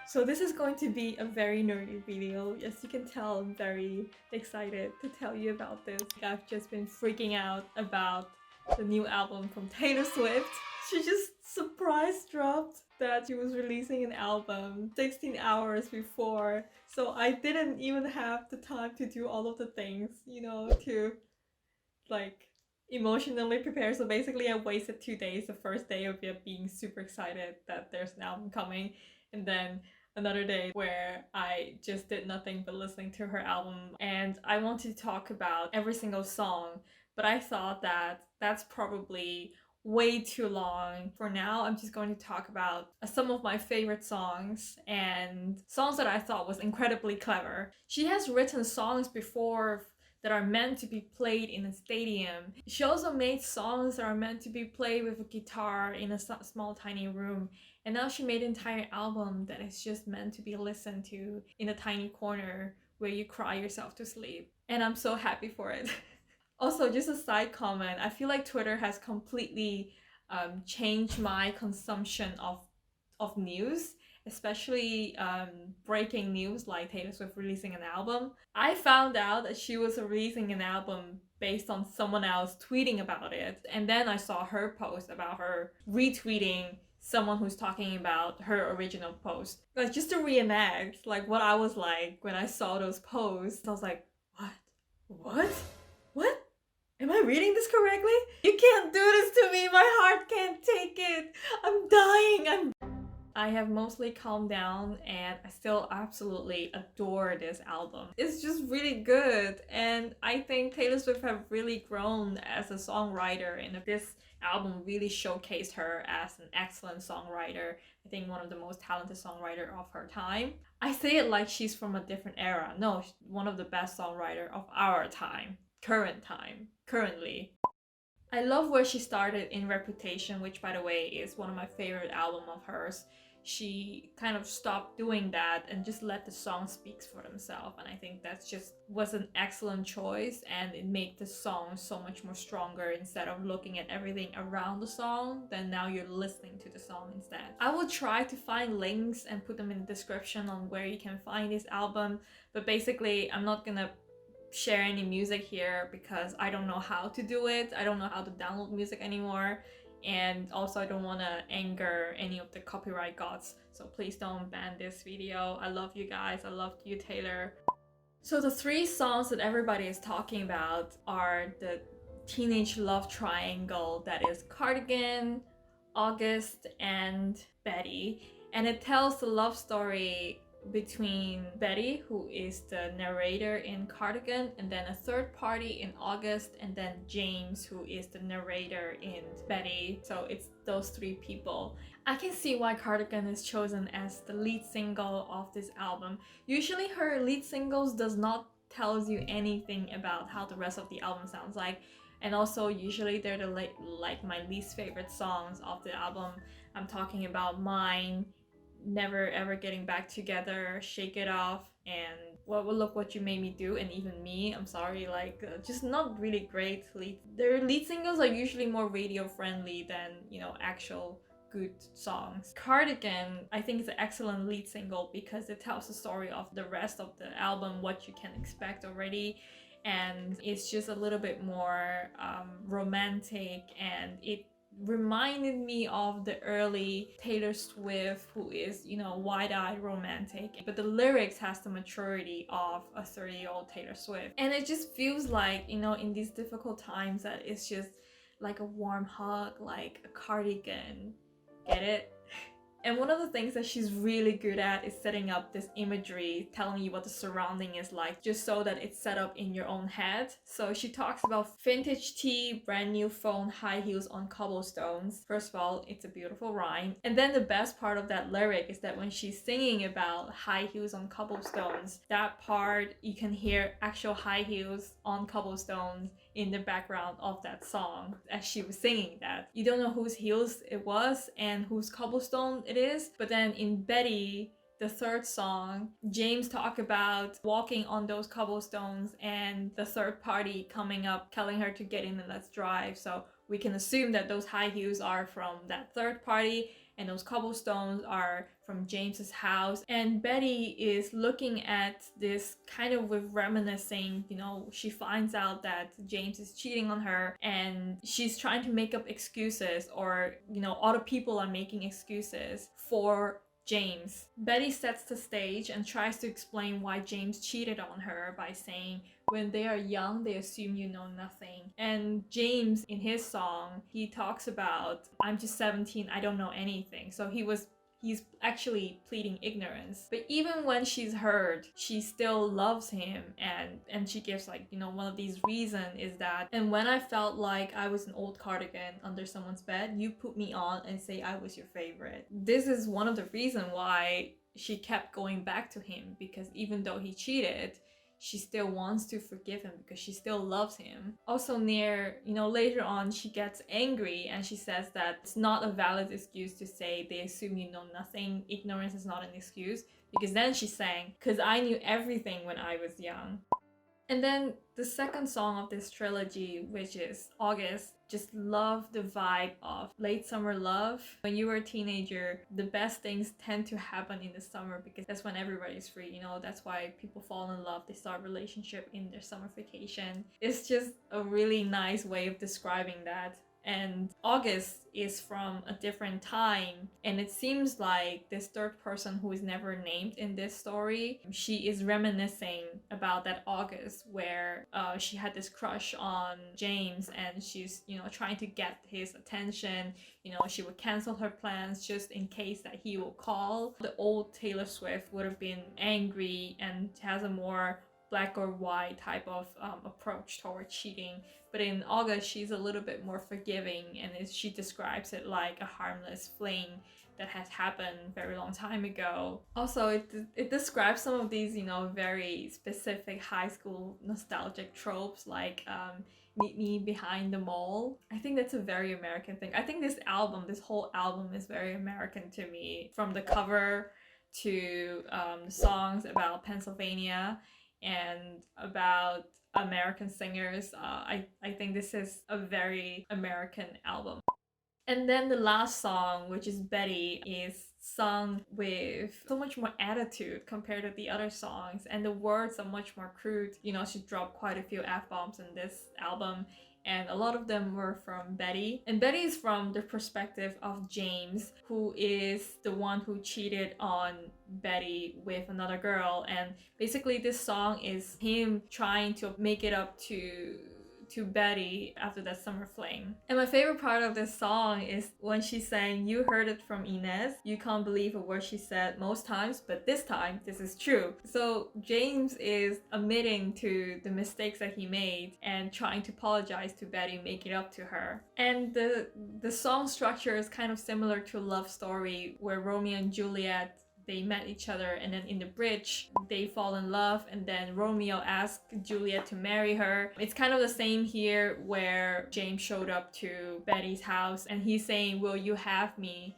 So this is going to be a very nerdy video. As you can tell, I'm very excited to tell you about this. I've just been freaking out about the new album from Taylor Swift. She just surprise dropped that she was releasing an album 16 hours before. So I didn't even have the time to do all of the things, you know, to like emotionally prepare. So basically I wasted 2 days. The first day of it being super excited that there's an album coming, and then another day where I just did nothing but listening to her album. And I wanted to talk about every single song, but I thought that that's probably way too long. For now, I'm just going to talk about some of my favorite songs and songs that I thought was incredibly clever. She has written songs before that are meant to be played in a stadium. She also made songs that are meant to be played with a guitar in a small tiny room. And now she made an entire album that is just meant to be listened to in a tiny corner where you cry yourself to sleep. And I'm so happy for it. Also, just a side comment, I feel like Twitter has completely changed my consumption of news, especially breaking news like Taylor Swift releasing an album. I found out that she was releasing an album based on someone else tweeting about it, and then I saw her post about her retweeting someone who's talking about her original post. Like, just to reenact like what I was like when I saw those posts. I was like, what? Am I reading this correctly? You can't do this to me. My heart can't take it. I'm dying. I have mostly calmed down and I still absolutely adore this album. It's just really good, and I think Taylor Swift have really grown as a songwriter, and this album really showcased her as an excellent songwriter. I think one of the most talented songwriter of her time. I say it like she's from a different era. No, one of the best songwriter of our time. Currently. I love where she started in Reputation, which by the way is one of my favorite album of hers. She kind of stopped doing that and just let the song speak for themselves, and I think that's just was an excellent choice, and it made the song so much more stronger. Instead of looking at everything around the song, then now you're listening to the song instead. I will try to find links and put them in the description on where you can find this album, but basically I'm not gonna share any music here because I don't know how to do it. I don't know how to download music anymore, and also I don't want to anger any of the copyright gods, so please don't ban this video. I love you guys. I love you, Taylor. So the three songs that everybody is talking about are the teenage love triangle that is Cardigan, August, and Betty, and it tells the love story between Betty, who is the narrator in Cardigan, and then a third party in August, and then James, who is the narrator in Betty. So it's those three people. I can see why Cardigan is chosen as the lead single of this album. Usually her lead singles does not tells you anything about how the rest of the album sounds like, and also usually they're the like my least favorite songs of the album. I'm talking about Mine, Never Ever Getting Back Together, Shake It Off, and Look What You Made Me Do, and even Me. I'm sorry, like just not really great their lead singles are usually more radio friendly than, you know, actual good songs. Cardigan, I think, is an excellent lead single because it tells the story of the rest of the album, what you can expect already, and it's just a little bit more romantic, and it reminded me of the early Taylor Swift, who is, you know, wide-eyed romantic, but the lyrics has the maturity of a 30-year-old Taylor Swift, and it just feels like, you know, in these difficult times that it's just like a warm hug, like a cardigan. Get it? And one of the things that she's really good at is setting up this imagery, telling you what the surrounding is like, just so that it's set up in your own head. So she talks about vintage tea, brand new phone, high heels on cobblestones. First of all, it's a beautiful rhyme. And then the best part of that lyric is that when she's singing about high heels on cobblestones, that part you can hear actual high heels on cobblestones in the background of that song as she was singing that. You don't know whose heels it was and whose cobblestone it is, but then in Betty, the third song, James talked about walking on those cobblestones and the third party coming up telling her to get in and let's drive. So we can assume that those high heels are from that third party, and those cobblestones are from James's house. And Betty is looking at this kind of with reminiscing, you know, she finds out that James is cheating on her and she's trying to make up excuses, or, you know, other people are making excuses for James. Betty sets the stage and tries to explain why James cheated on her by saying, when they are young, they assume you know nothing. And James, in his song, he talks about, I'm just 17, I don't know anything. So he's actually pleading ignorance. But even when she's hurt, she still loves him, and she gives, like, you know, one of these reasons is that, and when I felt like I was an old cardigan under someone's bed, you put me on and say I was your favorite. This is one of the reasons why she kept going back to him, because even though he cheated, she still wants to forgive him because she still loves him. Also near, you know, later on, she gets angry and she says that it's not a valid excuse to say they assume you know nothing. Ignorance is not an excuse. Because then she's saying, because I knew everything when I was young. And then the second song of this trilogy, which is August, just love the vibe of late summer love. When you were a teenager, the best things tend to happen in the summer because that's when everybody's free, you know, that's why people fall in love, they start a relationship in their summer vacation. It's just a really nice way of describing that. And August is from a different time, and it seems like this third person who is never named in this story, she is reminiscing about that August where she had this crush on James, and she's, you know, trying to get his attention. You know, she would cancel her plans just in case that he will call. The old Taylor Swift would have been angry and has a more black or white type of approach toward cheating. But in August, she's a little bit more forgiving, and she describes it like a harmless fling that has happened very long time ago. Also, it describes some of these, you know, very specific high school nostalgic tropes, like meet me behind the mall. I think that's a very American thing. I think this whole album is very American to me, from the cover to the songs about Pennsylvania and about American singers. I think this is a very American album. And then the last song, which is Betty, is sung with so much more attitude compared to the other songs, and the words are much more crude. You know, she dropped quite a few F-bombs in this album, and a lot of them were from Betty. And Betty is from the perspective of James, who is the one who cheated on Betty with another girl. And basically this song is him trying to make it up to Betty after that summer fling. And my favorite part of this song is when she's saying, you heard it from Inez, you can't believe a word she said most times, but this time this is true. So James is admitting to the mistakes that he made and trying to apologize to Betty, make it up to her. And the song structure is kind of similar to a love story where Romeo and Juliet, they met each other, and then in the bridge they fall in love, and then Romeo asked Juliet to marry her. It's kind of the same here, where James showed up to Betty's house and he's saying, will you have me?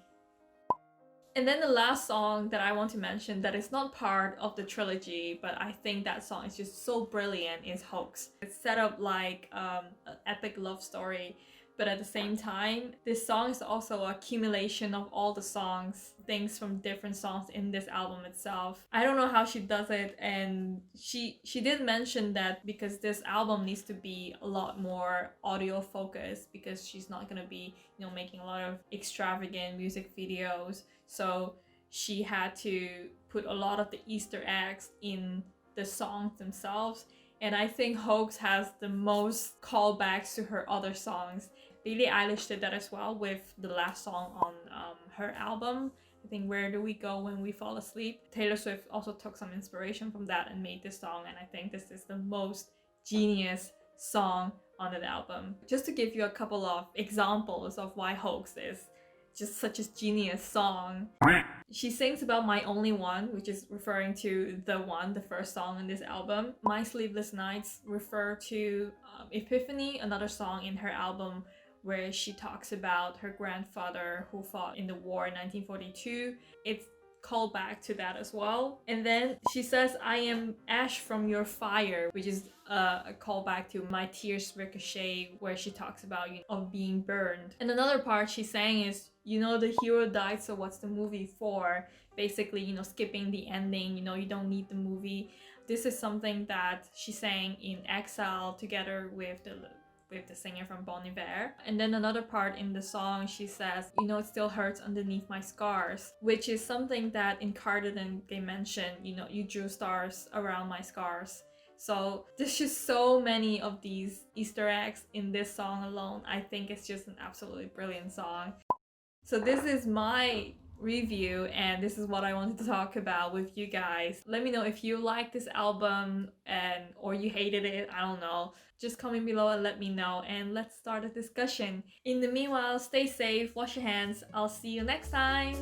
And then the last song that I want to mention that is not part of the trilogy, but I think that song is just so brilliant, is Hoax. It's set up like an epic love story, but at the same time, this song is also an accumulation of all the songs, things from different songs in this album itself. I don't know how she does it, and she did mention that because this album needs to be a lot more audio focused, because she's not gonna be, you know, making a lot of extravagant music videos. So she had to put a lot of the Easter eggs in the songs themselves. And I think Hoax has the most callbacks to her other songs. Billie Eilish did that as well with the last song on her album. I think Where Do We Go When We Fall Asleep. Taylor Swift also took some inspiration from that and made this song, and I think this is the most genius song on that album. Just to give you a couple of examples of why Hoax is just such a genius song. She sings about My Only One, which is referring to The One, the first song in this album. My Sleepless Nights refer to Epiphany, another song in her album where she talks about her grandfather who fought in the war in 1942. It's called back to that as well. And then she says, I am ash from your fire, which is a callback to My Tears Ricochet, where she talks about, you know, of being burned. And another part she's saying is, you know, the hero died, so what's the movie for? Basically, you know, skipping the ending, you know, you don't need the movie. This is something that she sang in Exile together with the singer from Bon Iver. And then another part in the song, she says, you know, it still hurts underneath my scars, which is something that in Cardinal they mention, you know, you drew stars around my scars. So there's just so many of these Easter eggs in this song alone. I think it's just an absolutely brilliant song. So this is my review, and this is what I wanted to talk about with you guys. Let me know if you like this album and or you hated it. I don't know. Just comment below and let me know, and let's start a discussion. In the meanwhile, stay safe, wash your hands. I'll see you next time.